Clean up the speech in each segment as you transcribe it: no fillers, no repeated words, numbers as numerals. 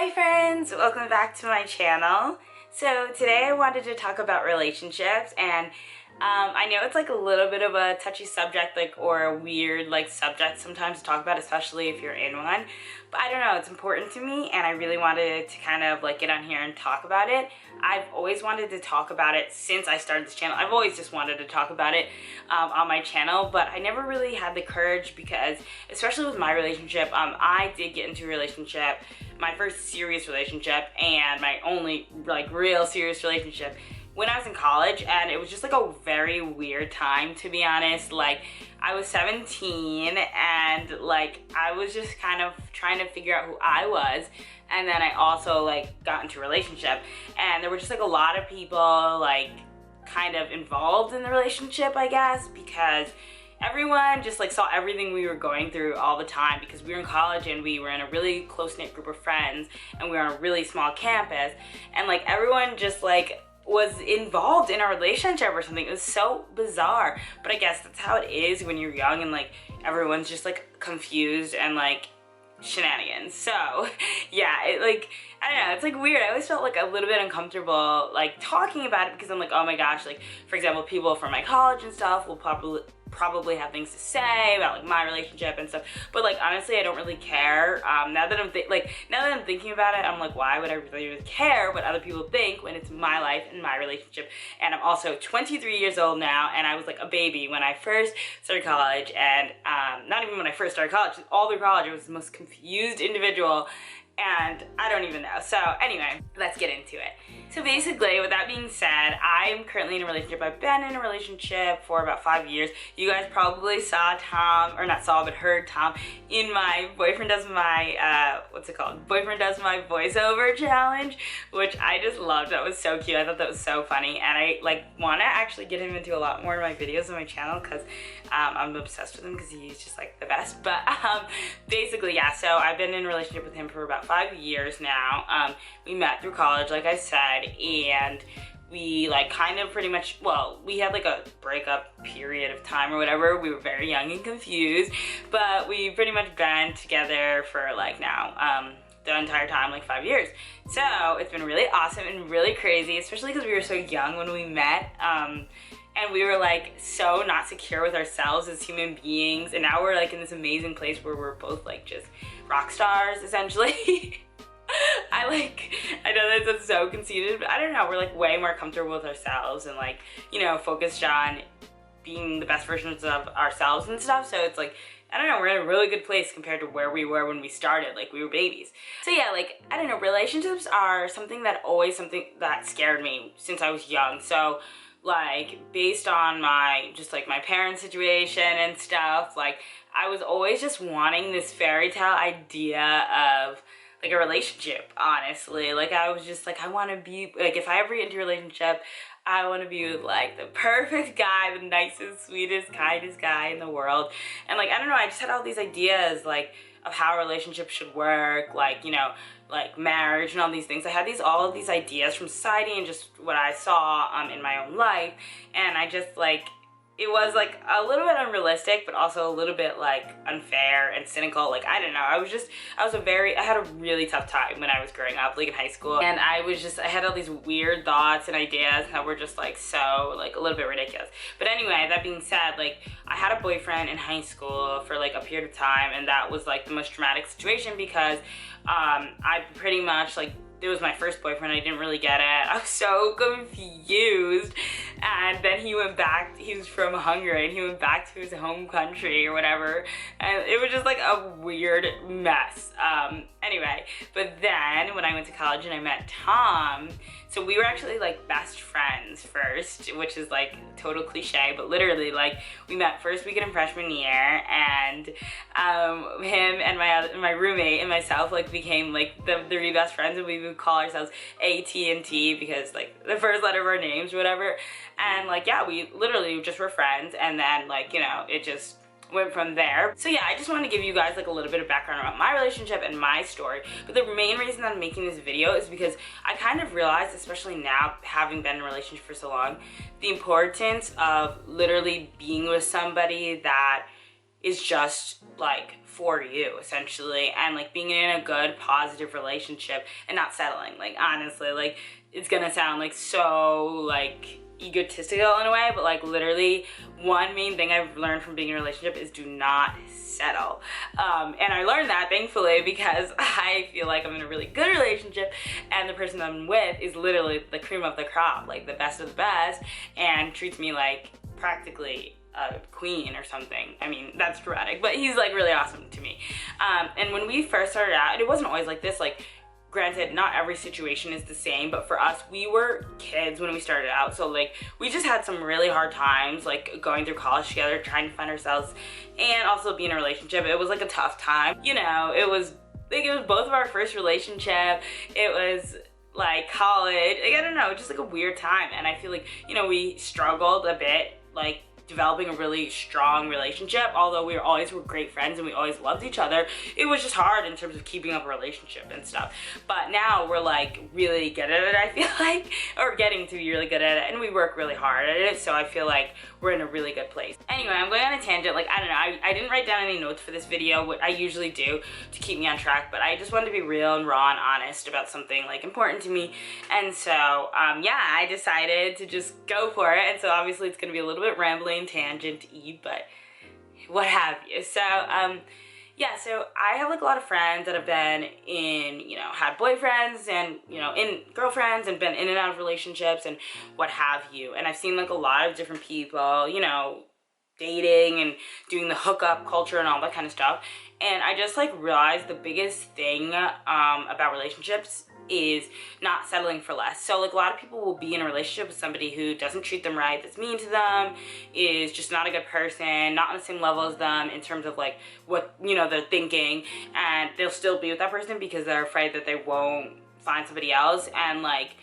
Hi friends, welcome back to my channel. So today I wanted to talk about relationships, and I know it's like a little bit of a touchy subject, or a weird subject sometimes to talk about, especially if you're in one, but I don't know, it's important to me and I really wanted to kind of get on here and talk about it. I've always wanted to talk about it since I started this channel. I've always just wanted to talk about it on my channel, but I never really had the courage because, especially with my relationship, I did get into a relationship, my first serious relationship and my only real serious relationship, when I was in college, and it was just a very weird time, to be honest. I was 17 and I was just kind of trying to figure out who I was, and then I also got into a relationship, and there were just a lot of people kind of involved in the relationship, I guess, because everyone just saw everything we were going through all the time, because we were in college and we were in a really close-knit group of friends and we were on a really small campus, and everyone just was involved in a relationship or something. It was so bizarre, but I guess that's how it is when you're young and everyone's just confused and shenanigans. So yeah, I don't know, it's weird. I always felt a little bit uncomfortable talking about it, because I'm oh my gosh, for example, people from my college and stuff will probably have things to say about my relationship and stuff, but honestly I don't really care. Now that I'm thinking about it, I'm why would I really care what other people think when it's my life and my relationship? And I'm also 23 years old now, and I was a baby when I first started college, and not even when I first started college, all through college I was the most confused individual, and I don't even know. So anyway, let's get into it. So basically, with that being said, I'm currently in a relationship. I've been in a relationship for about 5 years. You guys probably saw Tom, or not saw, but heard Tom in my Boyfriend Does My, Boyfriend Does My Voiceover challenge, which I just loved. That was so cute. I thought that was so funny, and I want to actually get him into a lot more of my videos on my channel, because I'm obsessed with him, because he's just the best. But basically, yeah, so I've been in a relationship with him for about 5 years now. We met through college, like I said, and we kind of pretty much, well, we had a breakup period of time or whatever. We were very young and confused, but we pretty much been together for now the entire time, 5 years. So it's been really awesome and really crazy, especially because we were so young when we met, and we were so not secure with ourselves as human beings, and now we're in this amazing place where we're both just rock stars, essentially. I know that's so conceited, but I don't know, we're way more comfortable with ourselves and focused on being the best versions of ourselves and stuff. So it's I don't know, we're in a really good place compared to where we were when we started, we were babies. So yeah, I don't know, relationships are something that scared me since I was young. So based on my my parents' situation and stuff, I was always just wanting this fairy tale idea of a relationship, honestly. I was just I want to be if I ever get into a relationship, I want to be with the perfect guy, the nicest, sweetest, kindest guy in the world. And I don't know, I just had all these ideas of how a relationship should work, marriage and all these things. I had all of these ideas from society and just what I saw in my own life, and I just it was a little bit unrealistic, but also a little bit unfair and cynical. I don't know, I had a really tough time when I was growing up, in high school, and I had all these weird thoughts and ideas that were just so a little bit ridiculous. But anyway, that being said, I had a boyfriend in high school for a period of time, and that was the most traumatic situation, because I pretty much it was my first boyfriend. I didn't really get it. I was so confused. And then he went back, he was from Hungary, and he went back to his home country or whatever. And it was just a weird mess. Anyway, but then when I went to college and I met Tom, so we were actually best friends first, which is total cliche, but literally we met first weekend of freshman year, and him and my roommate and myself became the three best friends, and we would call ourselves AT&T because the first letter of our names or whatever. And yeah, we literally just were friends, and then it just went from there. So yeah, I just wanted to give you guys a little bit of background about my relationship and my story. But the main reason that I'm making this video is because I kind of realized, especially now having been in a relationship for so long, the importance of literally being with somebody that is just like for you essentially, and like being in a good positive relationship and not settling. Like honestly, like it's gonna sound like so like egotistical in a way, but like literally one main thing I've learned from being in a relationship is do not settle. And I learned that thankfully because I feel like I'm in a really good relationship and the person I'm with is literally the cream of the crop, like the best of the best, and treats me like practically a queen or something. I mean, that's dramatic, but he's like really awesome to me. And when we first started out, it wasn't always like this. Like, granted, not every situation is the same, but for us, we were kids when we started out, so like we just had some really hard times, like going through college together, trying to find ourselves, and also being in a relationship. It was like a tough time, you know. It was both of our first relationship. It was like college, like I don't know, just like a weird time. And I feel like, you know, we struggled a bit, like developing a really strong relationship. Although we were great friends and we always loved each other, it was just hard in terms of keeping up a relationship and stuff. But now we're like really good at it, I feel like, or getting to be really good at it, and we work really hard at it, so I feel like we're in a really good place. Anyway, I'm going on a tangent. Like, I don't know, I didn't write down any notes for this video, what I usually do to keep me on track, but I just wanted to be real and raw and honest about something like important to me. And so yeah, I decided to just go for it. And so obviously it's gonna be a little bit rambling, tangent-y, but what have you. So yeah, so I have like a lot of friends that have been in, you know, had boyfriends and, you know, in girlfriends and been in and out of relationships and what have you. And I've seen like a lot of different people, you know, dating and doing the hookup culture and all that kind of stuff. And I just like realized the biggest thing about relationships is not settling for less. So like a lot of people will be in a relationship with somebody who doesn't treat them right, that's mean to them, is just not a good person, not on the same level as them in terms of like what, you know, they're thinking, and they'll still be with that person because they're afraid that they won't find somebody else. And like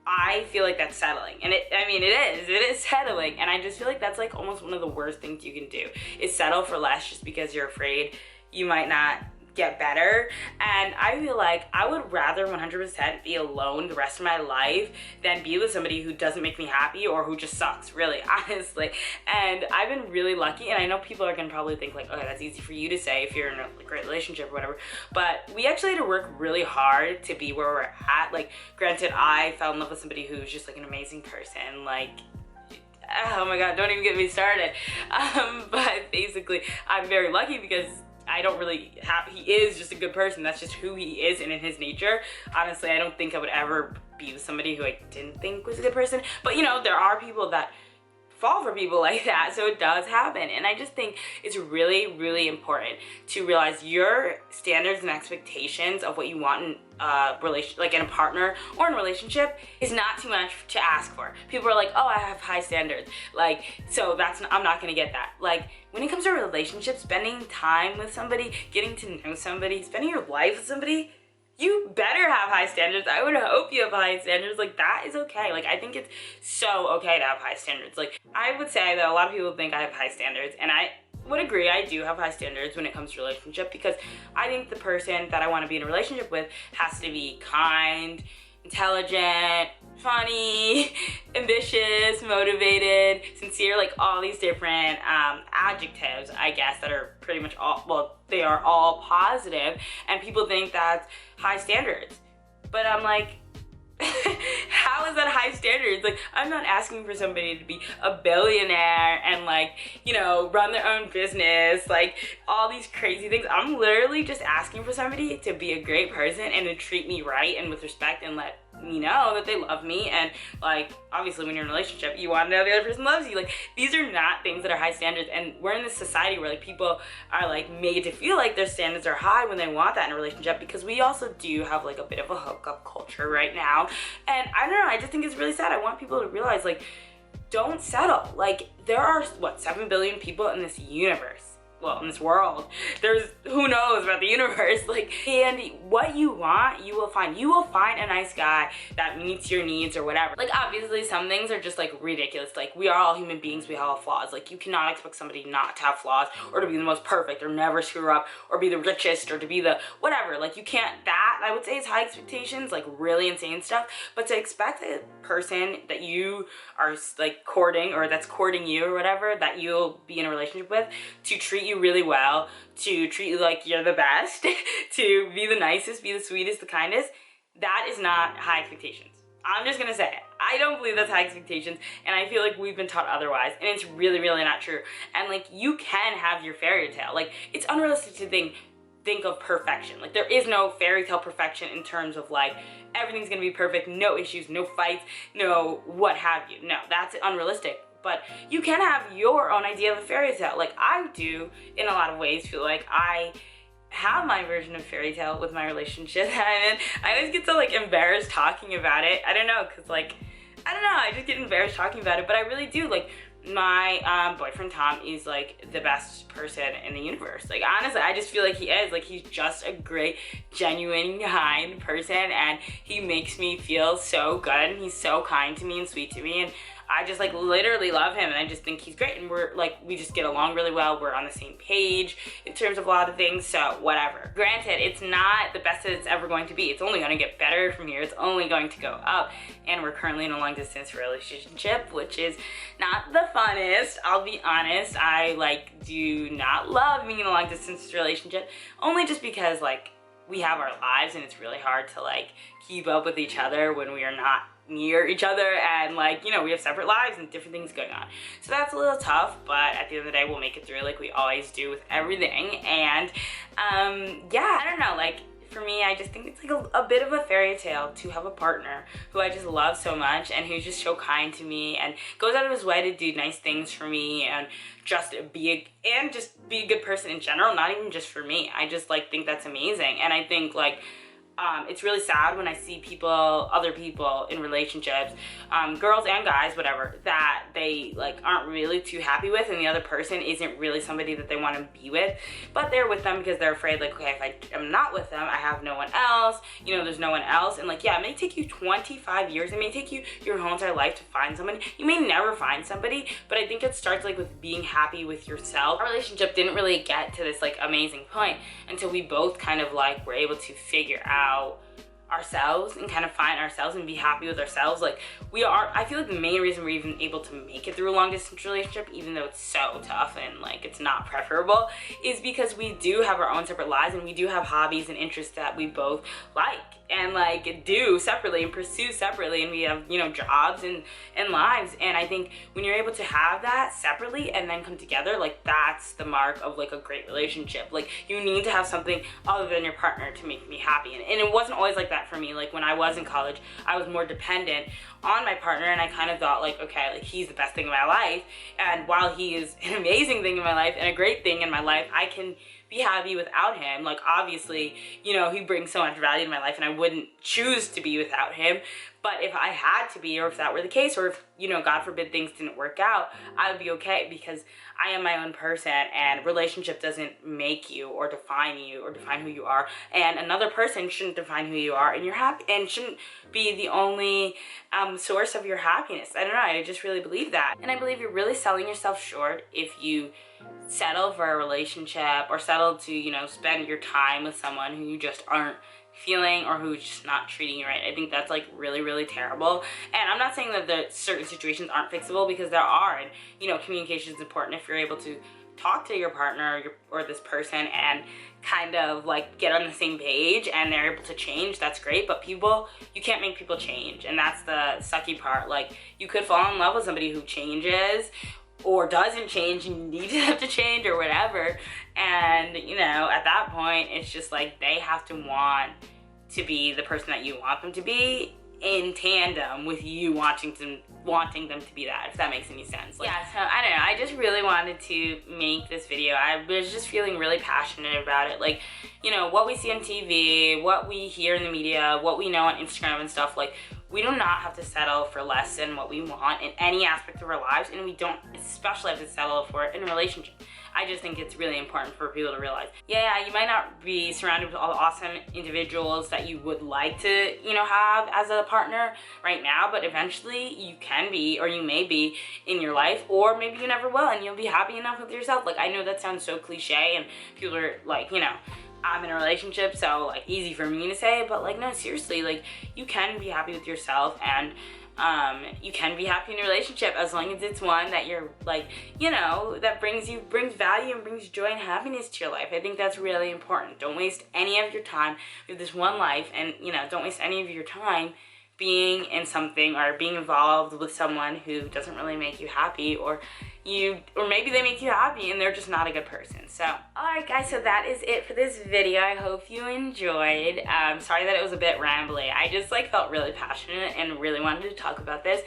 I feel like that's settling, and it is settling, and I just feel like that's like almost one of the worst things you can do is settle for less just because you're afraid you might not get better. And I feel like I would rather 100% be alone the rest of my life than be with somebody who doesn't make me happy or who just sucks, really, honestly. And I've been really lucky, and I know people are gonna probably think like, okay, that's easy for you to say if you're in a great relationship or whatever, but we actually had to work really hard to be where we're at. Like, granted, I fell in love with somebody who's just like an amazing person, like, oh my god, don't even get me started. But basically I'm very lucky because I don't really have, he is just a good person. That's just who he is and in his nature. Honestly, I don't think I would ever be with somebody who I didn't think was a good person. But you know, there are people that fall for people like that, so it does happen. And I just think it's really, really important to realize your standards and expectations of what you want in like in a partner or in a relationship is not too much to ask for. People are like, oh, I have high standards, like, so I'm not gonna get that. Like, when it comes to relationships, spending time with somebody, getting to know somebody, spending your life with somebody, you better have high standards. I would hope you have high standards. Like, that is okay. Like, I think it's so okay to have high standards. Like, I would say that a lot of people think I have high standards, and I would agree, I do have high standards when it comes to relationship, because I think the person that I want to be in a relationship with has to be kind, intelligent, funny, ambitious, motivated, sincere, like all these different adjectives, I guess, that are pretty much all, well, they are all positive, and people think that's high standards. But I'm like, how is that high standards? Like, I'm not asking for somebody to be a billionaire and like, you know, run their own business, like all these crazy things. I'm literally just asking for somebody to be a great person and to treat me right and with respect and let me know that they love me. And like, obviously when you're in a relationship, you want to know the other person loves you. Like, these are not things that are high standards, and we're in this society where like people are like made to feel like their standards are high when they want that in a relationship, because we also do have like a bit of a hookup culture right now. And I don't know, I just think it's really sad. I want people to realize, like, don't settle. Like, there are what, 7 billion people in this universe, well, in this world. There's, who knows about the universe, like, and what you want, you will find. You will find a nice guy that meets your needs or whatever. Like, obviously some things are just like ridiculous. Like, we are all human beings, we all have flaws. Like, you cannot expect somebody not to have flaws or to be the most perfect or never screw up or be the richest or to be the whatever. Like, you can't, that I would say is high expectations, like really insane stuff. But to expect a person that you are like courting or that's courting you or whatever, that you'll be in a relationship with, to treat you really well, to treat you like you're the best, to be the nicest, be the sweetest, the kindest, that is not high expectations. I'm just gonna say it. I don't believe that's high expectations, and I feel like we've been taught otherwise, and it's really, really not true. And like, you can have your fairy tale. Like, it's unrealistic to think of perfection. Like, there is no fairy tale perfection in terms of like, everything's gonna be perfect, no issues, no fights, no what have you. No, that's unrealistic. But you can have your own idea of a fairy tale. Like, I do, in a lot of ways, feel like I have my version of fairy tale with my relationship. And I always get so like embarrassed talking about it. I don't know, cause like, I don't know, I just get embarrassed talking about it, but I really do. Like, my boyfriend Tom is like the best person in the universe. Like, honestly, I just feel like he is. Like, he's just a great, genuine, kind person, and he makes me feel so good, and he's so kind to me and sweet to me, and I just like literally love him, and I just think he's great, and we're like, we just get along really well. We're on the same page in terms of a lot of things, so whatever. Granted, it's not the best that it's ever going to be. It's only going to get better from here. It's only going to go up, and we're currently in a long distance relationship, which is not the funnest. I'll be honest. I like do not love being in a long distance relationship, only just because like we have our lives, and it's really hard to like keep up with each other when we are not near each other, and like, you know, we have separate lives and different things going on, so that's a little tough. But at the end of the day, we'll make it through like we always do with everything. And yeah, I don't know, like, for me, I just think it's like a bit of a fairy tale to have a partner who I just love so much, and who's just so kind to me and goes out of his way to do nice things for me, and just be a good person in general, not even just for me. I just like think that's amazing. And I think like it's really sad when I see other people in relationships, girls and guys, whatever, that they like aren't really too happy with, and the other person isn't really somebody that they want to be with, but they're with them because they're afraid, like, okay, if I am not with them, I have no one else, you know, there's no one else. And like, yeah, it may take you 25 years, it may take you your whole entire life to find somebody, you may never find somebody, but I think it starts like with being happy with yourself. Our relationship didn't really get to this like amazing point until we both kind of like were able to figure out ourselves and kind of find ourselves and be happy with ourselves. Like, I feel like the main reason we're even able to make it through a long distance relationship, even though it's so tough and like it's not preferable, is because we do have our own separate lives, and we do have hobbies and interests that we both like and like do separately and pursue separately, and we have, you know, jobs and lives. And I think when you're able to have that separately and then come together, like, that's the mark of like a great relationship. Like, you need to have something other than your partner to make me happy. And it wasn't always like that for me. Like, when I was in college, I was more dependent on my partner, and I kind of thought like, okay, like, he's the best thing in my life, and while he is an amazing thing in my life and a great thing in my life, I can be happy without him. Like, obviously, you know, he brings so much value to my life, and I wouldn't choose to be without him. But if I had to be, or if that were the case, or if, you know, God forbid, things didn't work out, I would be okay, because I am my own person, and relationship doesn't make you or define who you are, and another person shouldn't define who you are, and you're happy, and shouldn't be the only source of your happiness. I don't know, I just really believe that. And I believe you're really selling yourself short if you settle for a relationship, or settle to, you know, spend your time with someone who you just aren't feeling, or who's just not treating you right. I think that's like really, really terrible. And I'm not saying that the certain situations aren't fixable, because there are, and you know, communication is important. If you're able to talk to your partner or this person and kind of like get on the same page, and they're able to change, that's great. But people, you can't make people change, and that's the sucky part. Like, you could fall in love with somebody who changes or doesn't change, and you need them to change or whatever, and you know, at that point, it's just like they have to want to be the person that you want them to be, in tandem with you wanting them to be that, if that makes any sense. Like, yeah, so I don't know, I just really wanted to make this video. I was just feeling really passionate about it. Like, you know, what we see on TV, what we hear in the media, what we know on Instagram and stuff, like, we do not have to settle for less than what we want in any aspect of our lives, and we don't especially have to settle for it in a relationship. I just think it's really important for people to realize, yeah, you might not be surrounded with all the awesome individuals that you would like to, you know, have as a partner right now, but eventually you can be, or you may be in your life, or maybe you never will, and you'll be happy enough with yourself. Like, I know that sounds so cliche, and people are like, you know, I'm in a relationship, so like easy for me to say, but like no, seriously, like you can be happy with yourself, and you can be happy in a relationship as long as it's one that you're like, you know, that brings value and brings joy and happiness to your life. I think that's really important. Don't waste any of your time with this one life, and you know, don't waste any of your time being in something or being involved with someone who doesn't really make you happy, or maybe they make you happy and they're just not a good person. So alright guys, so that is it for this video. I hope you enjoyed. Sorry that it was a bit rambly. I just like felt really passionate and really wanted to talk about this.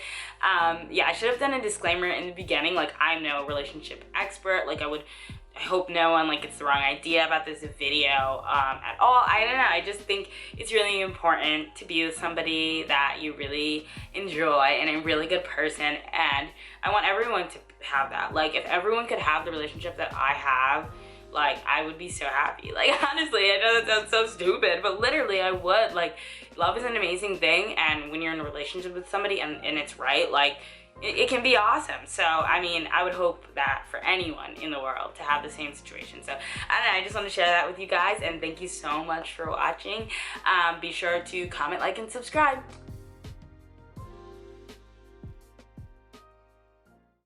Yeah, I should have done a disclaimer in the beginning, like I'm no relationship expert. Like I hope no one like gets the wrong idea about this video at all. I don't know, I just think it's really important to be with somebody that you really enjoy and a really good person, and I want everyone to have that. Like if everyone could have the relationship that I have, like I would be so happy. Like honestly, I know that sounds so stupid, but literally I would. Like love is an amazing thing, and when you're in a relationship with somebody and it's right, like it can be awesome. So I mean, I would hope that for anyone in the world to have the same situation. So I don't know, I just want to share that with you guys, and thank you so much for watching. Be sure to comment, like, and subscribe.